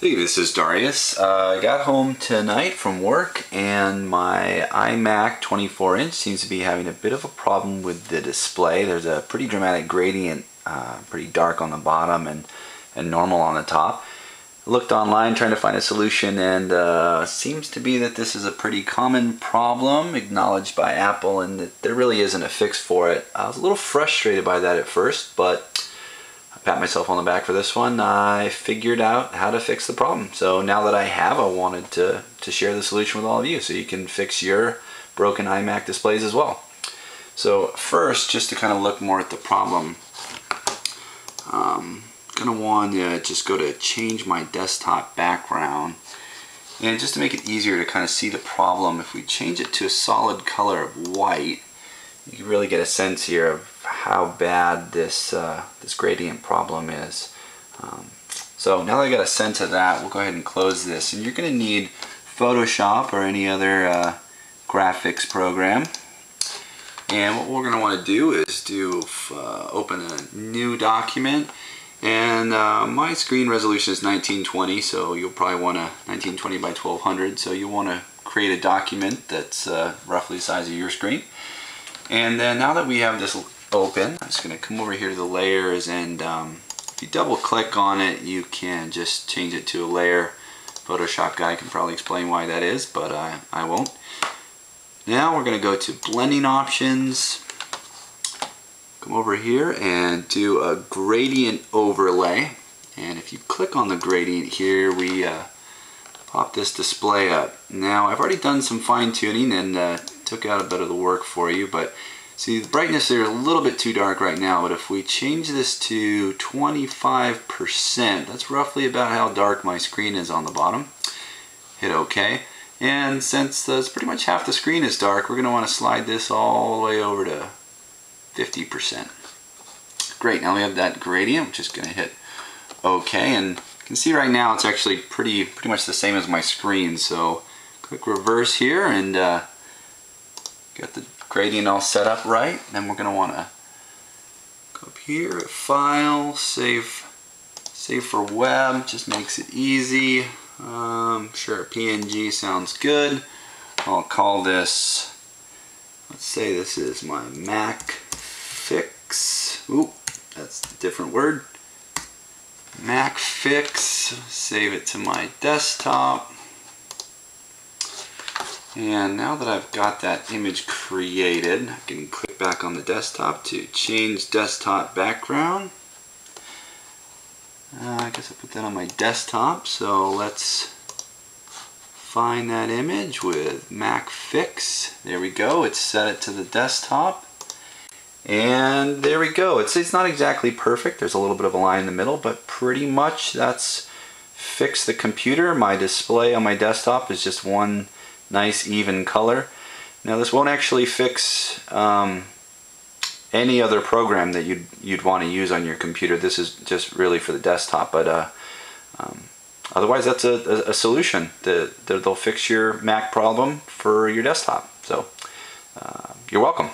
Hey, this is Darius. I got home tonight from work and my iMac 24-inch seems to be having a bit of a problem with the display. There's a pretty dramatic gradient, pretty dark on the bottom and normal on the top. I looked online trying to find a solution, and seems to be that this is a pretty common problem acknowledged by Apple, and that there really isn't a fix for it. I was a little frustrated by that at first, but I pat myself on the back for this one. I figured out how to fix the problem. So now that I have, I wanted to share the solution with all of you so you can fix your broken iMac displays as well. So first, just to kind of look more at the problem, I'm going to want to just go to change my desktop background. And just to make it easier to kind of see the problem, if we change it to a solid color of white, you can really get a sense here of how bad this gradient problem is. So now that I got a sense of that, we'll go ahead and close this. And you're going to need Photoshop or any other graphics program. And what we're going to want to do is open a new document. And my screen resolution is 1920, so you'll probably want a 1920 by 1200. So you want to create a document that's roughly the size of your screen. And then now that we have this open, I'm just going to come over here to the layers, and if you double click on it, you can just change it to a layer. Photoshop guy can probably explain why that is, but I won't. Now we're going to go to blending options, come over here and do a gradient overlay. And if you click on the gradient here, we pop this display up. Now I've already done some fine tuning and took out a bit of the work for you, but see, the brightness there is a little bit too dark right now. But if we change this to 25%, that's roughly about how dark my screen is on the bottom. Hit OK, and since it's pretty much half the screen is dark, we're going to want to slide this all the way over to 50%. Great, now we have that gradient. I'm just going to hit OK, and you can see right now it's actually pretty much the same as my screen. So click reverse here and get the gradient all set up right. Then we're going to want to go up here, File, Save for Web. Just makes it easy. Sure, PNG sounds good. I'll call this, let's say this is my Mac Fix. Ooh, that's a different word. Mac Fix. Save it to my desktop. And now that I've got that image created, I can click back on the desktop to change desktop background. I guess I put that on my desktop, so let's find that image with Mac Fix. There we go, it's set it to the desktop. And there we go. It's not exactly perfect, there's a little bit of a line in the middle, but pretty much that's fixed the computer. My display on my desktop is just one nice even color. Now this won't actually fix any other program that you'd want to use on your computer. This is just really for the desktop, but otherwise that's a solution that'll fix your Mac problem for your desktop. So you're welcome.